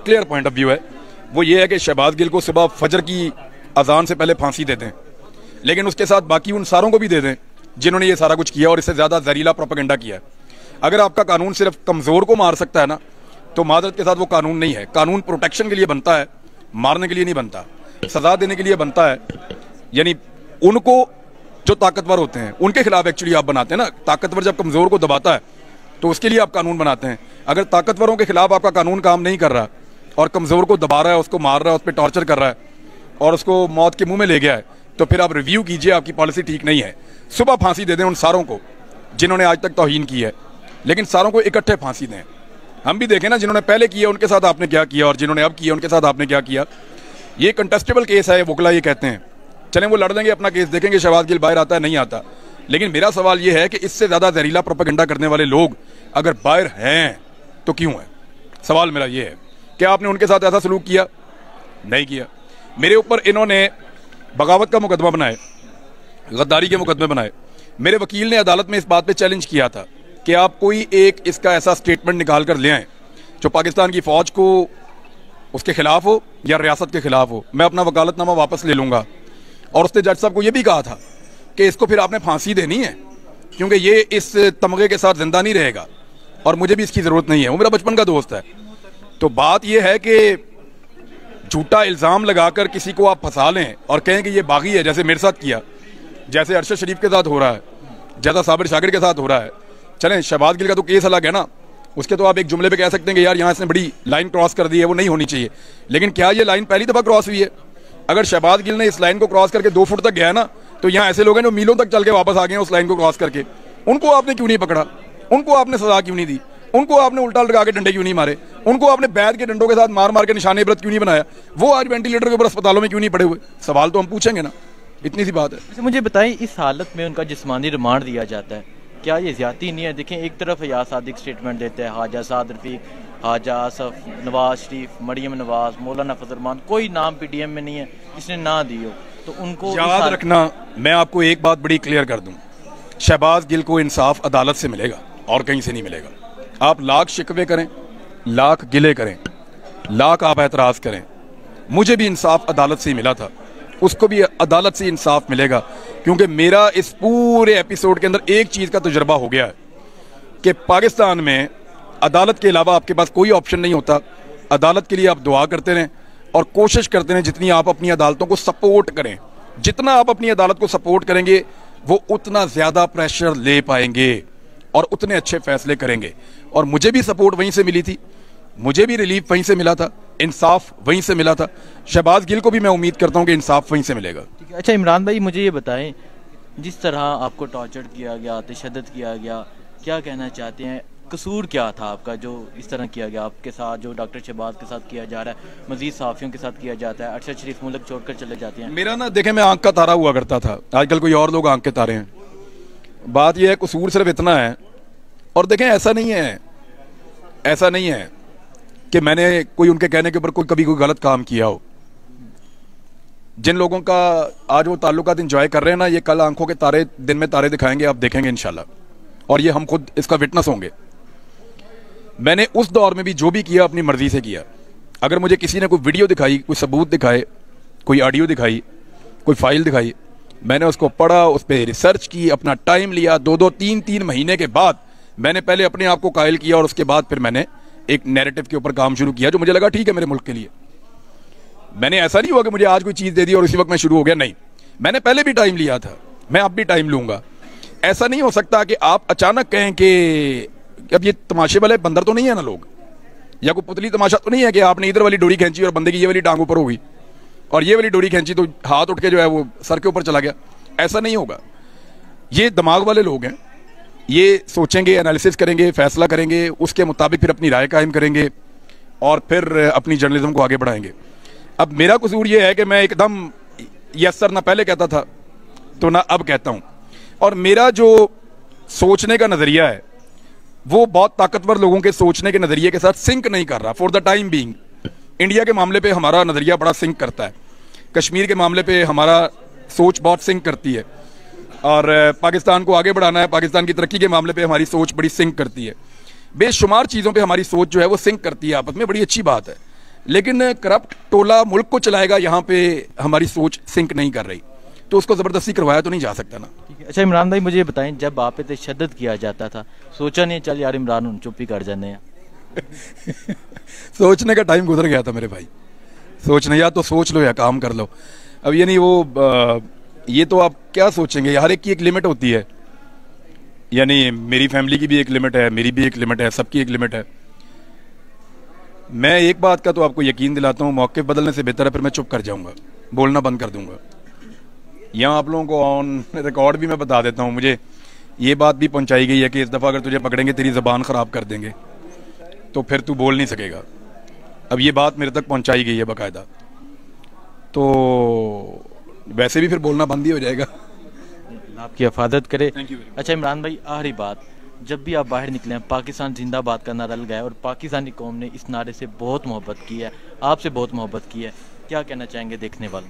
Clear point of view है वो ये है कि शहबाज गिल को सुबह फजर की अजान से पहले फांसी दे दें, लेकिन उसके साथ बाकी उन सारों को भी दे दें जिन्होंने ये सारा कुछ किया और इससे ज़्यादा जहरीला प्रोपेगेंडा किया है। अगर आपका कानून सिर्फ कमज़ोर को मार सकता है ना, तो मादरत के साथ वो कानून नहीं है। कानून प्रोटेक्शन के लिए बनता है, मारने के लिए नहीं बनता, सजा देने के लिए बनता है। यानी उनको जो ताकतवर होते हैं उनके खिलाफ एक्चुअली आप बनाते हैं ना। ताकतवर जब कमज़ोर को दबाता है तो उसके लिए आप कानून बनाते हैं। अगर ताकतवरों के खिलाफ आपका कानून काम नहीं कर रहा और कमज़ोर को दबा रहा है, उसको मार रहा है, उस पर टॉर्चर कर रहा है और उसको मौत के मुंह में ले गया है, तो फिर आप रिव्यू कीजिए, आपकी पॉलिसी ठीक नहीं है। सुबह फांसी दे दें उन सारों को जिन्होंने आज तक तौहीन की है, लेकिन सारों को इकट्ठे फांसी दें। हम भी देखें ना, जिन्होंने पहले किया उनके साथ आपने क्या किया और जिन्होंने अब किया उनके साथ आपने क्या किया। ये कंटेस्टेबल केस है, वकला ये कहते हैं। चलें वो लड़ देंगे, अपना केस देखेंगे, शहबाज गिल बाहर आता है नहीं आता। लेकिन मेरा सवाल ये है कि इससे ज़्यादा जहरीला प्रोपेगेंडा करने वाले लोग अगर बाहर हैं तो क्यों है? सवाल मेरा ये है, क्या आपने उनके साथ ऐसा सलूक किया? नहीं किया। मेरे ऊपर इन्होंने बगावत का मुकदमा बनाए, गद्दारी के मुकदमे बनाए। मेरे वकील ने अदालत में इस बात पे चैलेंज किया था कि आप कोई एक इसका ऐसा स्टेटमेंट निकाल कर ले आएँ जो पाकिस्तान की फ़ौज को उसके खिलाफ हो या रियासत के खिलाफ हो, मैं अपना वकालतनामा वापस ले लूँगा। और उसने जज साहब को यह भी कहा था कि इसको फिर आपने फांसी देनी है क्योंकि ये इस तमगे के साथ जिंदा नहीं रहेगा और मुझे भी इसकी ज़रूरत नहीं है, वो मेरा बचपन का दोस्त है। तो बात यह है कि झूठा इल्ज़ाम लगाकर किसी को आप फंसा लें और कहें कि ये बागी है, जैसे मेरे साथ किया, जैसे अरशद शरीफ के साथ हो रहा है, जैसा साबिर शाकिर के साथ हो रहा है। चलें शहबाज गिल का तो केस अलग है ना, उसके तो आप एक जुमले पे कह सकते हैं कि यार यहाँ इसने बड़ी लाइन क्रॉस कर दी है, वो नहीं होनी चाहिए। लेकिन क्या ये लाइन पहली दफ़ा क्रॉस हुई है? अगर शहबाज गिल ने इस लाइन को क्रॉस करके 2 फुट तक गया ना, तो यहाँ ऐसे लोग हैं जो मीलों तक चल के वापस आ गए हैं उस लाइन को क्रॉस करके। उनको आपने क्यों नहीं पकड़ा? उनको आपने सजा क्यों नहीं दी? उनको आपने उल्टा लगा के डंडे क्यों नहीं मारे? उनको आपने बैद के डंडों के साथ मार मार के निशाने इबरत क्यों नहीं बनाया? वो आज वेंटिलेटर के ऊपर अस्पतालों में क्यों नहीं पड़े हुए? सवाल तो हम पूछेंगे ना, इतनी सी बात है। अच्छा मुझे बताएं, इस हालत में उनका जिस्मानी रिमांड दिया जाता है, क्या ये ज्यादती नहीं है? देखें एक तरफ याद सादिक स्टेटमेंट देते हैं, ख्वाजा साद रफीक, ख्वाजा आसफ, नवाज शरीफ, मरियम नवाज, मौलाना फजलरमान, कोई नाम पीडीएम में नहीं है जिसने ना दी हो। तो उनको याद रखना, मैं आपको एक बात बड़ी क्लियर कर दूं, शहबाज गिल को इंसाफ अदालत से मिलेगा और कहीं से नहीं मिलेगा। आप लाख शिकवे करें, लाख गिले करें, लाख आप एतराज़ करें, मुझे भी इंसाफ अदालत से ही मिला था, उसको भी अदालत से इंसाफ मिलेगा। क्योंकि मेरा इस पूरे एपिसोड के अंदर एक चीज़ का तजुर्बा हो गया है कि पाकिस्तान में अदालत के अलावा आपके पास कोई ऑप्शन नहीं होता। अदालत के लिए आप दुआ करते रहें और कोशिश करते रहें जितनी आप अपनी अदालतों को सपोर्ट करें, जितना आप अपनी अदालत को सपोर्ट करेंगे वो उतना ज़्यादा प्रेशर ले पाएंगे और उतने अच्छे फैसले करेंगे। और मुझे भी सपोर्ट वहीं से मिली थी, मुझे भी रिलीफ वहीं से मिला था, इंसाफ वहीं से मिला था। शहबाज गिल को भी मैं उम्मीद करता हूं कि इंसाफ वहीं से मिलेगा। अच्छा इमरान भाई, मुझे ये बताएं, जिस तरह आपको टॉर्चर किया गया, तशद्दुद किया गया, क्या कहना चाहते हैं? कसूर क्या था आपका जो इस तरह किया गया आपके साथ, जो डॉक्टर शहबाज के साथ किया जा रहा है, मजीद सहाफ़ियों के साथ किया जाता है, अरशद शरीफ मुल्क छोड़कर चले जाते हैं? मेरा ना देखें, मैं आंख का तारा हुआ करता था, आजकल कोई और लोग आंख के तारे हैं। बात यह है, कसूर सिर्फ इतना है। और देखें ऐसा नहीं है, ऐसा नहीं है कि मैंने कोई उनके कहने के ऊपर कभी कोई गलत काम किया हो। जिन लोगों का आज वो ताल्लुकात इंजॉय कर रहे हैं ना, ये कल आंखों के तारे, दिन में तारे दिखाएंगे, आप देखेंगे इंशाल्लाह, और ये हम खुद इसका विटनेस होंगे। मैंने उस दौर में भी जो भी किया अपनी मर्जी से किया। अगर मुझे किसी ने कोई वीडियो दिखाई, कोई सबूत दिखाए, कोई ऑडियो दिखाई, कोई फाइल दिखाई, मैंने उसको पढ़ा, उस पर रिसर्च की, अपना टाइम लिया। 2-2, 3-3 महीने के बाद मैंने पहले अपने आप को कायल किया और उसके बाद फिर मैंने एक नैरेटिव के ऊपर काम शुरू किया जो मुझे लगा ठीक है मेरे मुल्क के लिए। मैंने ऐसा नहीं हुआ कि मुझे आज कोई चीज़ दे दी और इसी वक्त मैं शुरू हो गया, नहीं, मैंने पहले भी टाइम लिया था, मैं अब भी टाइम लूंगा। ऐसा नहीं हो सकता कि आप अचानक कहें कि अब ये तमाशे वाले बंदर तो नहीं है ना लोग, या कोई पुतली तमाशा तो नहीं है कि आपने इधर वाली डोरी खींची और बंदे की ये वाली टांग ऊपर हो गई और ये वाली डोरी खींची तो हाथ उठ के जो है वो सर के ऊपर चला गया। ऐसा नहीं होगा। ये दिमाग वाले लोग हैं, ये सोचेंगे, एनालिसिस करेंगे, फैसला करेंगे, उसके मुताबिक फिर अपनी राय कायम करेंगे और फिर अपनी जर्नलिज्म को आगे बढ़ाएंगे। अब मेरा कसूर ये है कि मैं एकदम यस सर ना पहले कहता था तो ना अब कहता हूँ, और मेरा जो सोचने का नज़रिया है वो बहुत ताकतवर लोगों के सोचने के नज़रिए के साथ सिंक नहीं कर रहा for the time being. India के मामले पे हमारा नज़रिया बड़ा सिंक करता है, कश्मीर के मामले पे हमारा सोच बहुत सिंक करती है, और पाकिस्तान को आगे बढ़ाना है, पाकिस्तान की तरक्की के मामले पे हमारी सोच बड़ी सिंक करती है। बेशुमार चीज़ों पे हमारी सोच जो है वो सिंक करती है आपस में, बड़ी अच्छी बात है। लेकिन करप्ट टोला मुल्क को चलाएगा, यहाँ पे हमारी सोच सिंक नहीं कर रही, तो उसको ज़बरदस्ती करवाया तो नहीं जा सकता ना। ठीक है। अच्छा इमरान भाई मुझे बताएं, जब आप पे तशद्दुद किया जाता था, सोचा नहीं चल यार इमरान हुन चुप ही कर जाने हैं? सोचने का टाइम गुजर गया था मेरे भाई। सोचने, या तो सोच लो या काम कर लो। अब ये नहीं वो ये तो आप क्या सोचेंगे, हर एक की एक लिमिट होती है, यानी मेरी फैमिली की भी एक लिमिट है, मेरी भी एक लिमिट है, सबकी एक लिमिट है। मैं एक बात का तो आपको यकीन दिलाता हूँ, मौके बदलने से बेहतर है फिर मैं चुप कर जाऊंगा, बोलना बंद कर दूंगा। यहाँ आप लोगों को ऑन रिकॉर्ड भी मैं बता देता हूँ, मुझे ये बात भी पहुंचाई गई है कि इस दफ़ा अगर तुझे पकड़ेंगे तेरी ज़बान ख़राब कर देंगे, तो फिर तू बोल नहीं सकेगा। अब ये बात मेरे तक पहुंचाई गई है बाकायदा, तो वैसे भी फिर बोलना बंद ही हो जाएगा। आपकी हिफाजत करे। Thank you very much. अच्छा इमरान भाई, आखिरी बात, जब भी आप बाहर निकले हैं, पाकिस्तान जिंदाबाद का नारा लगाया और पाकिस्तानी कौम ने इस नारे से बहुत मोहब्बत की है, आपसे बहुत मोहब्बत की है, क्या कहना चाहेंगे देखने वालों?